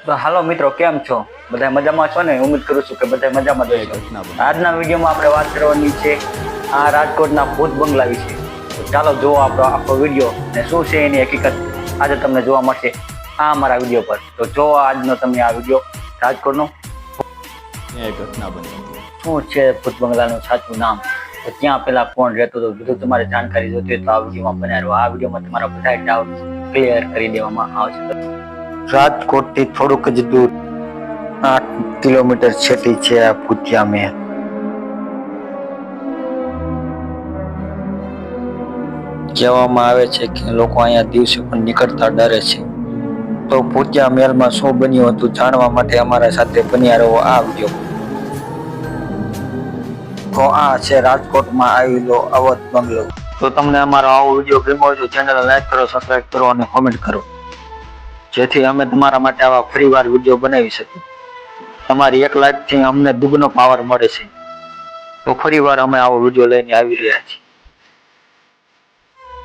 તો હાલો મિત્રો, કેમ છો? બધા મજામાં છો ને? ઉમ્મીદ કરું છું કે બધા મજામાં જ હશો. આજના વિડીયોમાં આપણે વાત કરવાની છે આ રાજકોટના ભૂત બંગલા વિશે. તો ચાલો જોવો આપણો આખો વિડીયો ને શું છે એની હકીકત આજે તમને જોવા મળશે આ અમારા વિડીયો પર. તો જોવો આજનો તમે આ વિડીયો રાજકોટનો ઘટના બની. શું છે ભૂત બંગલાનું સાચું નામ, તો ત્યાં પેલા કોણ રહેતું હતું, બધું તમારે જાણકારી જોતી હોય તો આ વિડીયોમાં બનાવ્યો. આ વિડીયોમાં તમારા બધા ડાઉટ ક્લિયર કરી દેવામાં આવશે. રાજકોટથી થોડુંક જ દૂર 8 કિલોમીટર છેટી છે આ ભૂતિયા મહેલ. કહેવામાં આવે છે કે લોકો અહીંયા દિવસે પણ નીકળતા ડરે છે. તો ભૂતિયા મહેલમાં શું બન્યું હતું જાણવા માટે અમારા સાથે બન્યા રહો આ વિડીયો. તો આ છે રાજકોટમાં આવેલો અવધ બંગલો. તો તમને અમારો આવો વિડીયો ગમ્યો હોય તો ચેનલ લાઈક કરો, સબસ્ક્રાઇબ કરો અને કોમેન્ટ કરો, જેથી અમે તમારા માટે આવા ફરીવાર વિડીયો બનાવી શકીએ. તમારી એક લાઈકથી અમને દુગનો પાવર મળે છે. તો ફરીવાર અમે આવો વિડીયો લઈને આવી રહ્યા છીએ.